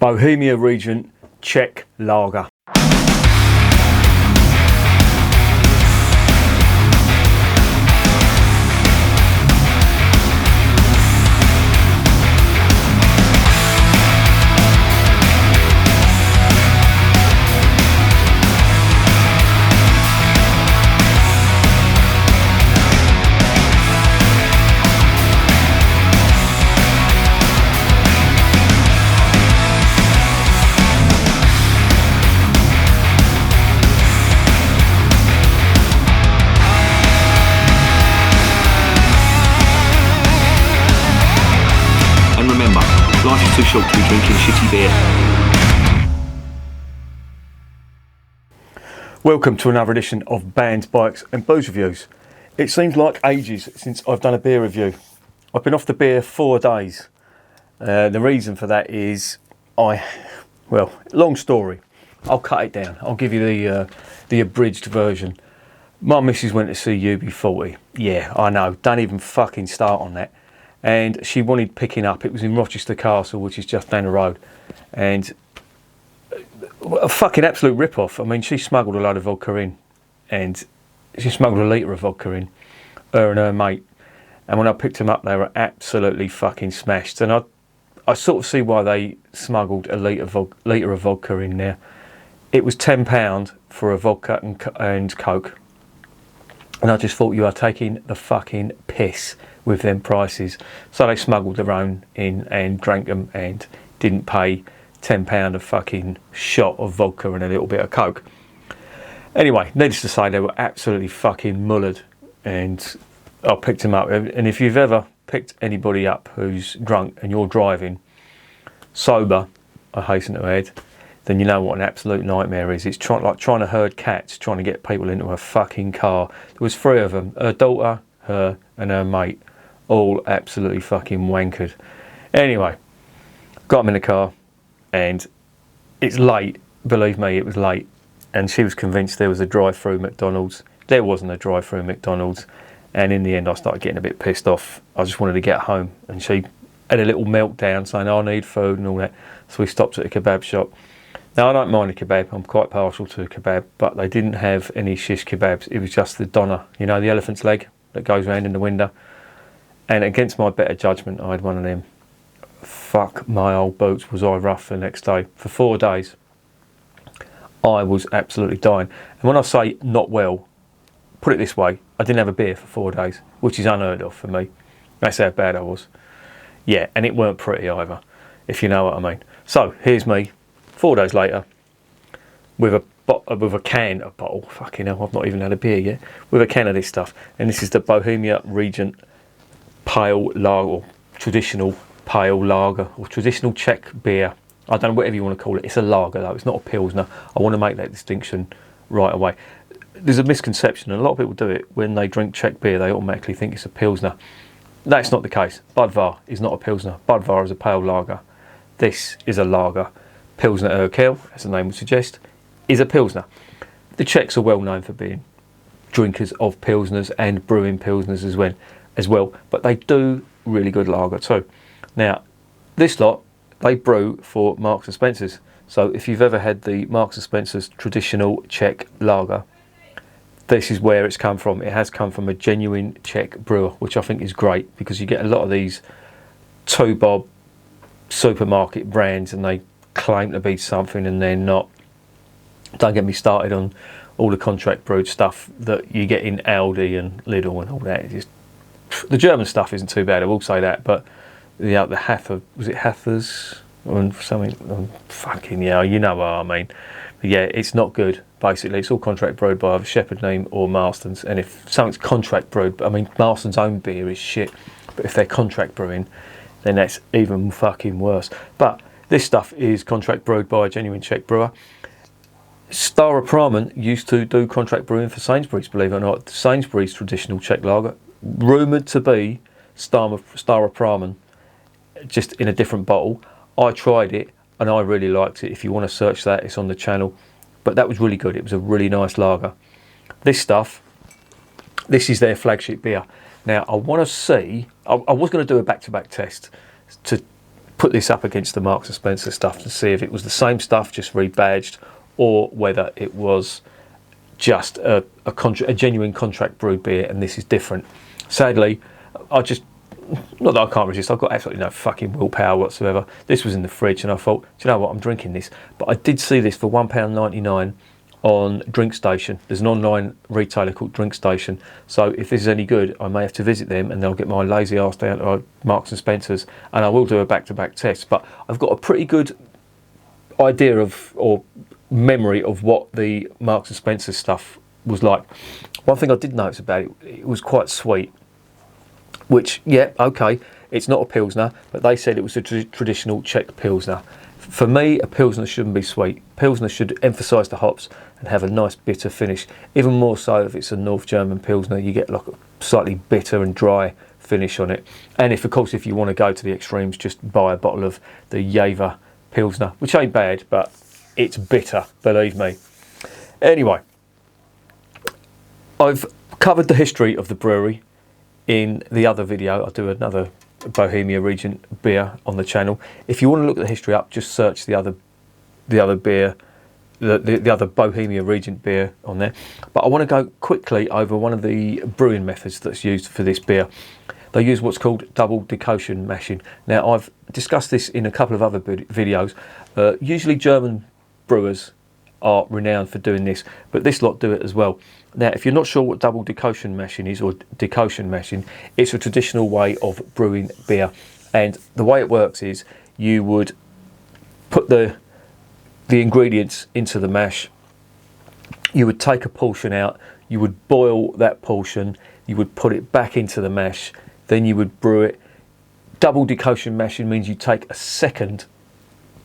Bohemia Regent Czech lager. Life is too short to be drinking shitty beer. Welcome to another edition of Bands, Bikes and Booze Reviews. It seems like ages since I've done a beer review. I've been off the beer 4 days. The reason for that is long story. I'll cut it down. I'll give you the abridged version. My missus went to see UB40. Yeah, I know. Don't even fucking start on that. And she wanted picking up. It was in Rochester Castle, which is just down the road. And a fucking absolute rip-off. I mean, she smuggled a load of vodka in. And she smuggled a litre of vodka in, her and her mate. And when I picked them up, they were absolutely fucking smashed. And I sort of see why they smuggled a litre of vodka in there. It was £10 for a vodka and Coke. And I just thought, you are taking the fucking piss with them prices. So they smuggled their own in and drank them and didn't pay £10 a fucking shot of vodka and a little bit of Coke. Anyway, needless to say, they were absolutely fucking mullered, and I picked them up. And if you've ever picked anybody up who's drunk and you're driving sober, I hasten to add, then you know what an absolute nightmare is. It's like trying to herd cats, trying to get people into a fucking car. There was 3 of them, her daughter, her and her mate, all absolutely fucking wankered. Anyway, got them in the car, and it's late, believe me, it was late, and she was convinced there was a drive-through McDonald's. There wasn't a drive-through McDonald's, and in the end I started getting a bit pissed off. I just wanted to get home, and she had a little meltdown saying, I need food and all that. So we stopped at a kebab shop. Now, I don't mind a kebab, I'm quite partial to a kebab, but they didn't have any shish kebabs. It was just the doner, you know, the elephant's leg that goes round in the window. And against my better judgment, I had one of them. Fuck my old boots, was I rough the next day. For 4 days, I was absolutely dying. And when I say not well, put it this way, I didn't have a beer for 4 days, which is unheard of for me. That's how bad I was. Yeah, and it weren't pretty either, if you know what I mean. So, here's me, 4 days later, with a bottle, fucking hell, I've not even had a beer yet, with a can of this stuff. And this is the Bohemia Regent pale lager, or traditional pale lager, or traditional Czech beer. I don't know, whatever you want to call it. It's a lager though, it's not a pilsner. I want to make that distinction right away. There's a misconception, and a lot of people do it when they drink Czech beer, they automatically think it's a pilsner. That's not the case. Pivovar is not a pilsner. Pivovar is a pale lager. This is a lager. Pilsner Urquell, as the name would suggest, is a pilsner. The Czechs are well known for being drinkers of pilsners and brewing pilsners as well, but they do really good lager too. Now, this lot, they brew for Marks and Spencer's. So if you've ever had the Marks and Spencer's traditional Czech lager, this is where it's come from. It has come from a genuine Czech brewer, which I think is great, because you get a lot of these 2-bob supermarket brands and they claim to be something and they're not. Don't get me started on all the contract brewed stuff that you get in Aldi and Lidl and all that. The German stuff isn't too bad, I will say that, but the Hafer, was it Hafers or something? Fucking yeah, you know what I mean. But yeah, it's not good. Basically, it's all contract brewed by either Shepherd Neame or Marston's. And if something's contract brewed, I mean, Marston's own beer is shit, but if they're contract brewing, then that's even fucking worse. But this stuff is contract brewed by a genuine Czech brewer. Staropramen used to do contract brewing for Sainsbury's, believe it or not. Sainsbury's traditional Czech lager, rumoured to be Staropramen, just in a different bottle. I tried it and I really liked it. If you want to search that, it's on the channel. But that was really good. It was a really nice lager. This stuff, this is their flagship beer. Now, I want to see, I was going to do a back-to-back test to put this up against the Marks and Spencer stuff to see if it was the same stuff, just rebadged, or whether it was just a genuine contract brewed beer and this is different. Sadly, not that I can't resist, I've got absolutely no fucking willpower whatsoever. This was in the fridge and I thought, do you know what, I'm drinking this. But I did see this for £1.99 on DrinkStation. There's an online retailer called DrinkStation. So if this is any good, I may have to visit them and they'll get my lazy arse down to Marks and Spencer's and I will do a back-to-back test. But I've got a pretty good idea of, or memory of, what the Marks and Spencer stuff was like. One thing I did notice about it, it was quite sweet. Which, yeah, okay, it's not a Pilsner, but they said it was a traditional Czech Pilsner. For me, a Pilsner shouldn't be sweet. Pilsner should emphasise the hops and have a nice bitter finish. Even more so if it's a North German Pilsner, you get like a slightly bitter and dry finish on it. And if, of course, if you want to go to the extremes, just buy a bottle of the Jever Pilsner, which ain't bad, but it's bitter, believe me. Anyway, I've covered the history of the brewery in the other video. I'll do another Bohemia Regent beer on the channel. If you want to look at the history up, just search the other beer, the other Bohemia Regent beer on there. But I want to go quickly over one of the brewing methods that's used for this beer. They use what's called double decoction mashing. Now, I've discussed this in a couple of other videos. Usually German brewers are renowned for doing this, but this lot do it as well. Now, if you're not sure what double decoction mashing is, or decoction mashing, it's a traditional way of brewing beer. And the way it works is you would put the ingredients into the mash, you would take a portion out, you would boil that portion, you would put it back into the mash, then you would brew it. Double decoction mashing means you take a second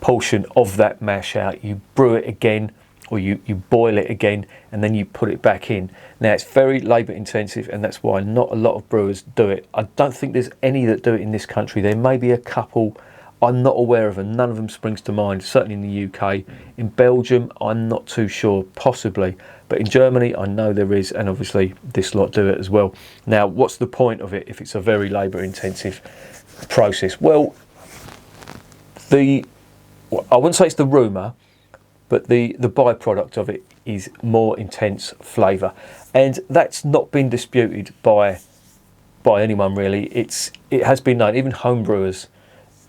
portion of that mash out, you brew it again, or you boil it again, and then you put it back in. Now, it's very labour intensive, and that's why not a lot of brewers do it. I don't think there's any that do it in this country. There may be a couple, I'm not aware of them, none of them springs to mind, certainly in the UK. In Belgium, I'm not too sure, possibly, but in Germany, I know there is, and obviously this lot do it as well. Now, what's the point of it if it's a very labour intensive process? Well, I wouldn't say it's the rumour, but the byproduct of it is more intense flavour, and that's not been disputed by anyone really. It has been known. Even home brewers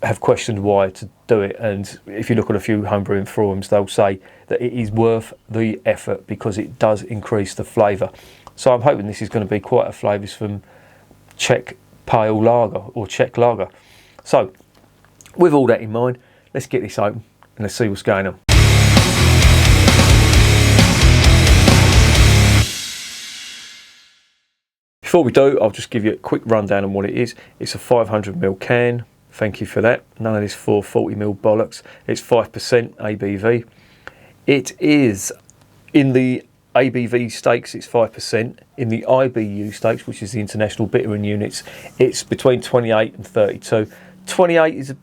have questioned why to do it, and if you look at a few homebrewing forums, they'll say that it is worth the effort because it does increase the flavour. So I'm hoping this is going to be quite a flavoursome Czech pale lager or Czech lager. So with all that in mind, let's get this open and let's see what's going on. Before we do, I'll just give you a quick rundown on what it is. It's a 500ml can. Thank you for that. None of this 440ml bollocks. It's 5% ABV. It is, in the ABV stakes, it's 5%. In the IBU stakes, which is the International Bittering Units, it's between 28 and 32. 28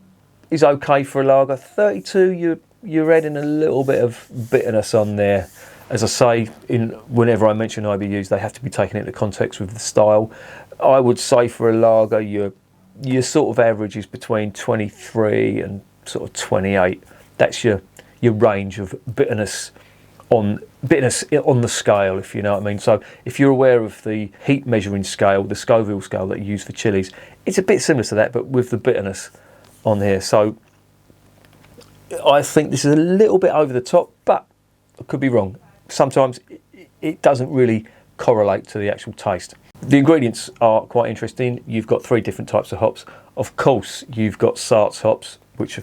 is okay for a lager. 32, you're adding a little bit of bitterness on there. As I say, whenever I mention IBUs, they have to be taken into context with the style. I would say for a lager, your sort of average is between 23 and sort of 28. That's your range of bitterness on the scale, if you know what I mean. So if you're aware of the heat measuring scale, the Scoville scale that you use for chilies, it's a bit similar to that, but with the bitterness on here. So I think this is a little bit over the top, but I could be wrong. Sometimes it doesn't really correlate to the actual taste. The ingredients are quite interesting. You've got 3 different types of hops. Of course, you've got Saaz hops, which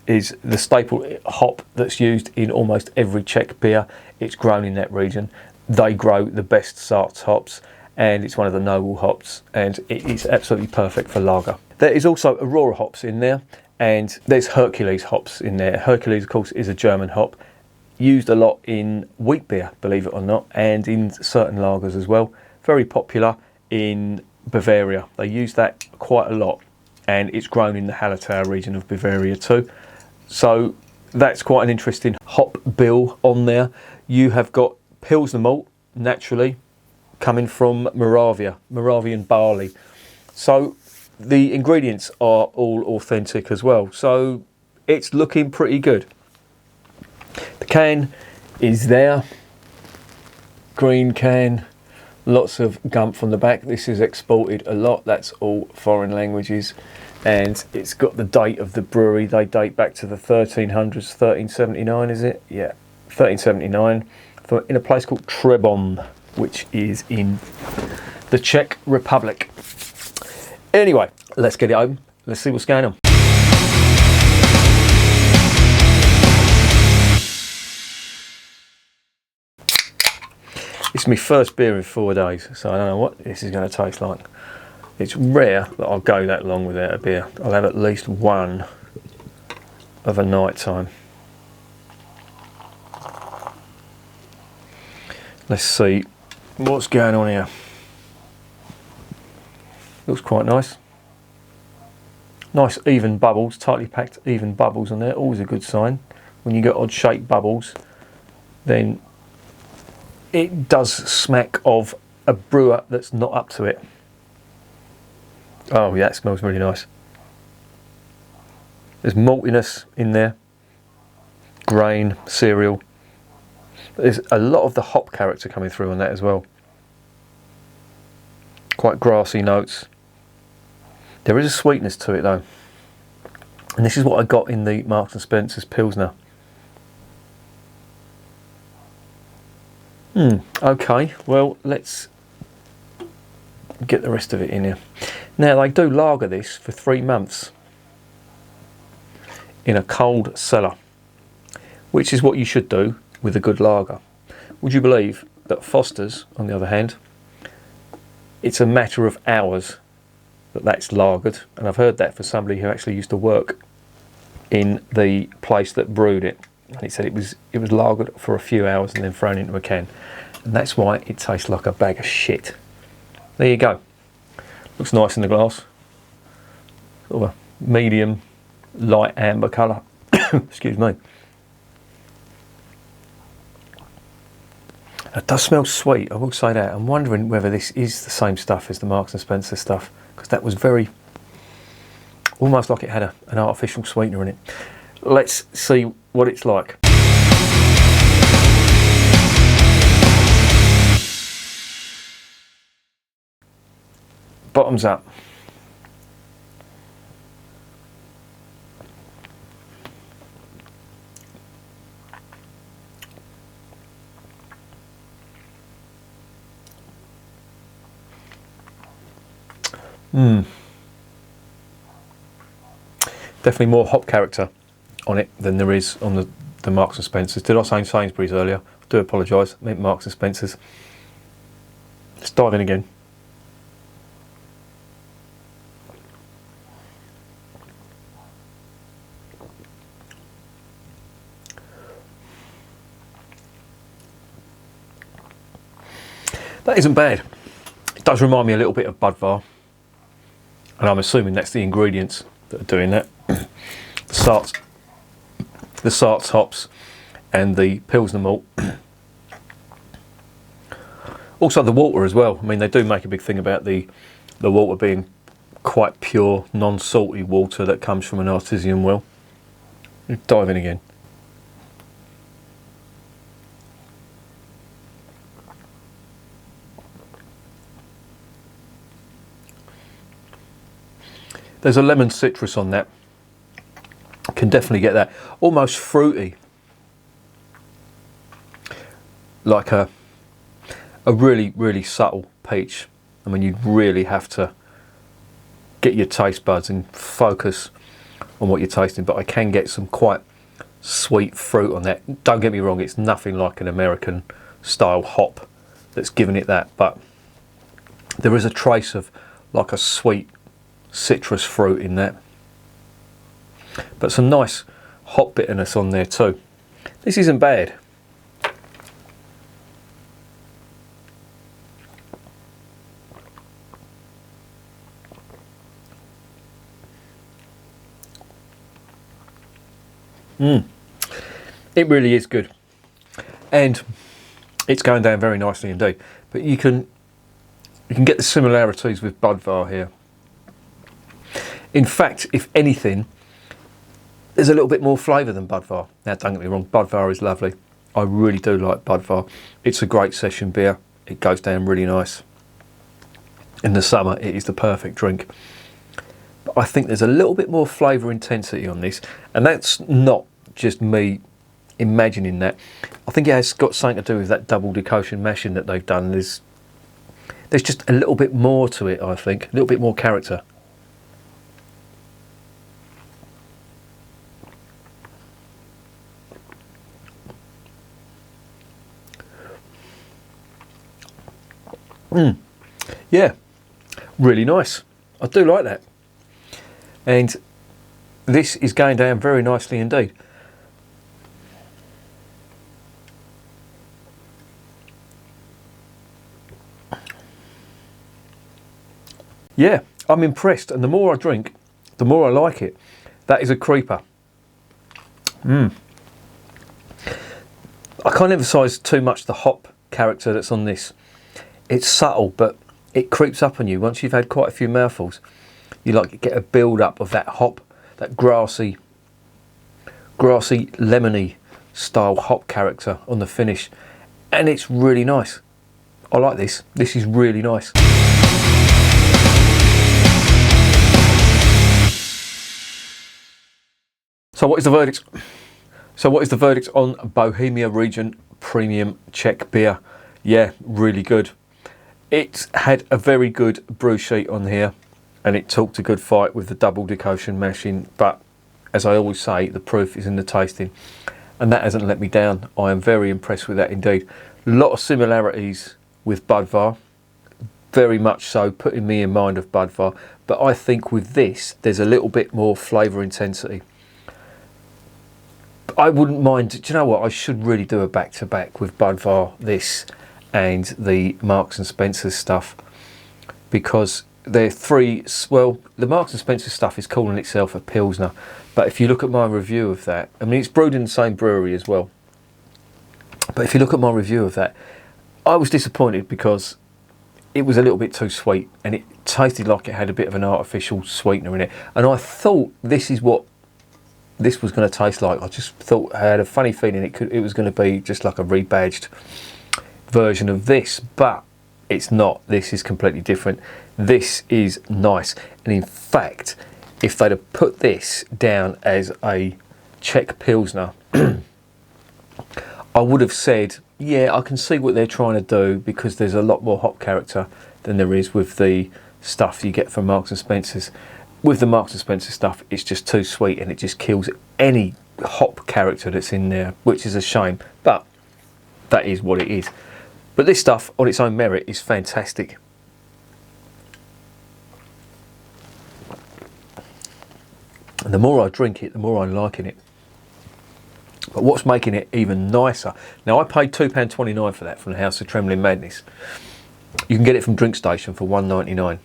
is the staple hop that's used in almost every Czech beer. It's grown in that region. They grow the best Saaz hops, and it's one of the noble hops, and it is absolutely perfect for lager. There is also Aurora hops in there, and there's Hercules hops in there. Hercules, of course, is a German hop, used a lot in wheat beer, believe it or not, and in certain lagers as well. Very popular in Bavaria. They use that quite a lot, and it's grown in the Hallertau region of Bavaria too. So that's quite an interesting hop bill on there. You have got Pilsner malt, naturally, coming from Moravian barley. So the ingredients are all authentic as well, so it's looking pretty good. The can is there, green can, lots of gump on the back. This is exported a lot, that's all foreign languages, and it's got the date of the brewery. They date back to the 1300s, 1379 is it? Yeah, 1379, in a place called Třeboň, which is in the Czech Republic. Anyway, let's get it open. Let's see what's going on. It's my first beer in 4 days, so I don't know what this is going to taste like. It's rare that I'll go that long without a beer. I'll have at least one of a night time. Let's see what's going on here. Looks quite nice. Nice even bubbles, tightly packed even bubbles on there. Always a good sign. When you get odd shaped bubbles, then it does smack of a brewer that's not up to it. Oh yeah, it smells really nice. There's maltiness in there, grain, cereal. There's a lot of the hop character coming through on that as well. Quite grassy notes. There is a sweetness to it though. And this is what I got in the Marks and Spencer's Pilsner. Okay, well, let's get the rest of it in here. Now, they do lager this for 3 months in a cold cellar, which is what you should do with a good lager. Would you believe that Foster's, on the other hand, it's a matter of hours that's lagered, and I've heard that for somebody who actually used to work in the place that brewed it. And he said it was lagered for a few hours and then thrown into a can, and that's why it tastes like a bag of shit. There you go. Looks nice in the glass. Sort of a medium light amber colour. Excuse me. It does smell sweet, I will say that. I'm wondering whether this is the same stuff as the Marks and Spencer stuff, because that was very, almost like it had an artificial sweetener in it. Let's see what it's like. Bottoms up. Definitely more hop character on it than there is on the Marks and Spencers. Did I say Sainsbury's earlier? I do apologise. I meant Marks and Spencers. Let's dive in again. That isn't bad. It does remind me a little bit of Pivovar, and I'm assuming that's the ingredients that are doing that. The Sarts hops and the Pilsner malt. Also the water as well. I mean, they do make a big thing about the water being quite pure, non-salty water that comes from an artesian well. Dive in again. There's a lemon citrus on that. Can definitely get that. Almost fruity. Like a really, really subtle peach. I mean, you really have to get your taste buds and focus on what you're tasting, but I can get some quite sweet fruit on that. Don't get me wrong, it's nothing like an American style hop that's giving it that, but there is a trace of like a sweet citrus fruit in that, but some nice hop bitterness on there too. This isn't bad. It really is good, and it's going down very nicely indeed. But you can get the similarities with Pivovar here. In fact, if anything, there's a little bit more flavour than Pivovar. Now, don't get me wrong, Pivovar is lovely. I really do like Pivovar. It's a great session beer. It goes down really nice. In the summer, it is the perfect drink. But I think there's a little bit more flavour intensity on this, and that's not just me imagining that. I think it has got something to do with that double decoction mashing that they've done. There's just a little bit more to it, I think, a little bit more character. Yeah, really nice. I do like that. And this is going down very nicely indeed. Yeah, I'm impressed, and the more I drink, the more I like it. That is a creeper. I can't emphasise too much the hop character that's on this. It's subtle, but it creeps up on you once you've had quite a few mouthfuls. You like get a build up of that hop, that grassy, lemony style hop character on the finish, and it's really nice. I like this. This is really nice. So what is the verdict? What is the verdict on Bohemia Regent Premium Czech beer? Yeah, really good. It had a very good brew sheet on here, and it talked a good fight with the double decoction mashing, but as I always say, the proof is in the tasting, and that hasn't let me down. I am very impressed with that indeed. A lot of similarities with Pivovar, very much so, putting me in mind of Pivovar, but I think with this there's a little bit more flavour intensity. I wouldn't mind, do you know what, I should really do a back-to-back with Pivovar, this and the Marks and Spencer stuff, because they're three, well, the Marks and Spencer stuff is calling itself a Pilsner, but if you look at my review of that, I mean, it's brewed in the same brewery as well, but if you look at my review of that, I was disappointed because it was a little bit too sweet, and it tasted like it had a bit of an artificial sweetener in it, and I thought this is what this was going to taste like. I just thought, I had a funny feeling it was going to be just like a rebadged version of this, but it's not. This is completely different. This is nice, and in fact, if they'd have put this down as a Czech Pilsner, I would have said, yeah, I can see what they're trying to do, because there's a lot more hop character than there is with the stuff you get from Marks and Spencer's. With the Marks and Spencer stuff, it's just too sweet, and it just kills any hop character that's in there, which is a shame, but that is what it is. But this stuff, on its own merit, is fantastic. And the more I drink it, the more I'm liking it. But what's making it even nicer, now I paid £2.29 for that from the House of Trembling Madness. You can get it from Drink Station for £1.99.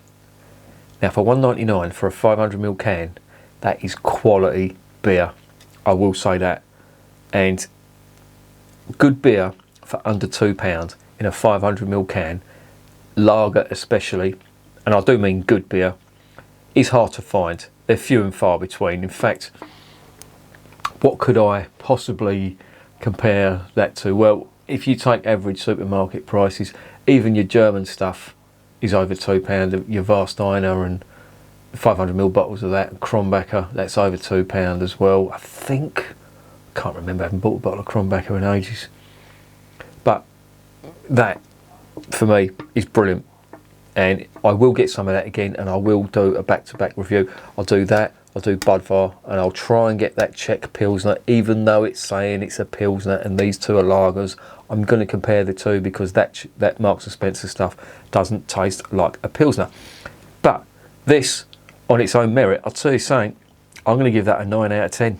Now for £1.99 for a 500ml can, that is quality beer, I will say that. And good beer for under £2 in a 500ml can, lager especially, and I do mean good beer, is hard to find. They're few and far between. In fact, what could I possibly compare that to? Well, if you take average supermarket prices, even your German stuff is over £2. Your Warsteiner and 500ml bottles of that, and Kronbacher, that's over £2 as well. I think, I can't remember, I haven't bought a bottle of Kronbacher in ages. But that, for me, is brilliant. And I will get some of that again, and I will do a back-to-back review. I'll do that, I'll do Pivovar, and I'll try and get that Czech Pilsner, even though it's saying it's a Pilsner and these two are lagers. I'm going to compare the two, because that Marks and Spencer stuff doesn't taste like a Pilsner. But this, on its own merit, I'll tell you something, I'm going to give that a 9 out of 10.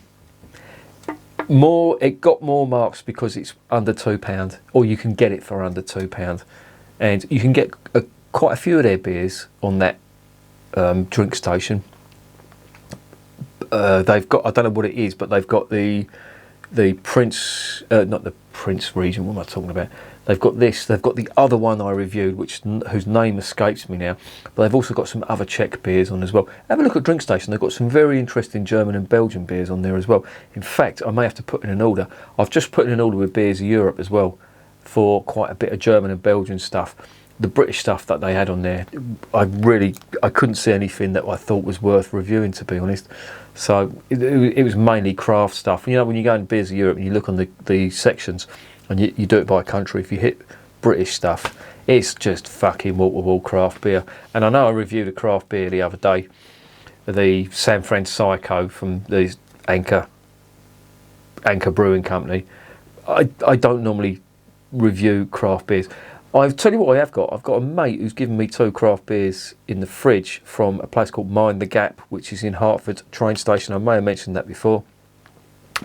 It got more marks because it's under £2, or you can get it for under £2, and you can get quite a few of their beers on that Drink Station. They've got, I don't know what it is, but they've got the Prince, not the Prince Regent, what am I talking about? They've got this, they've got the other one I reviewed, whose name escapes me now, but they've also got some other Czech beers on as well. Have a look at Drink Station, they've got some very interesting German and Belgian beers on there as well. In fact, I may have to put in an order. I've just put in an order with Beers of Europe as well for quite a bit of German and Belgian stuff. The British stuff that they had on there, I couldn't see anything that I thought was worth reviewing, to be honest. So it was mainly craft stuff. You know, when you go in Beers of Europe and you look on the sections and you do it by country, if you hit British stuff, it's just fucking wall-to-wall craft beer. And I know I reviewed a craft beer the other day, the San Francisco from the Anchor Brewing Company. I don't normally review craft beers. I'll tell you what I have got. I've got a mate who's given me 2 craft beers in the fridge from a place called Mind the Gap, which is in Hertford train station. I may have mentioned that before.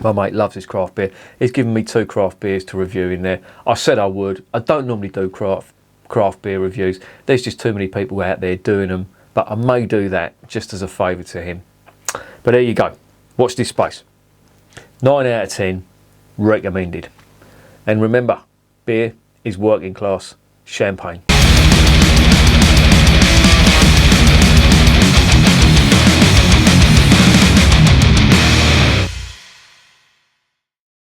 My mate loves his craft beer. He's given me 2 craft beers to review in there. I said I would. I don't normally do craft beer reviews. There's just too many people out there doing them. But I may do that just as a favour to him. But there you go. Watch this space. 9 out of 10. Recommended. And remember, beer is working class champagne.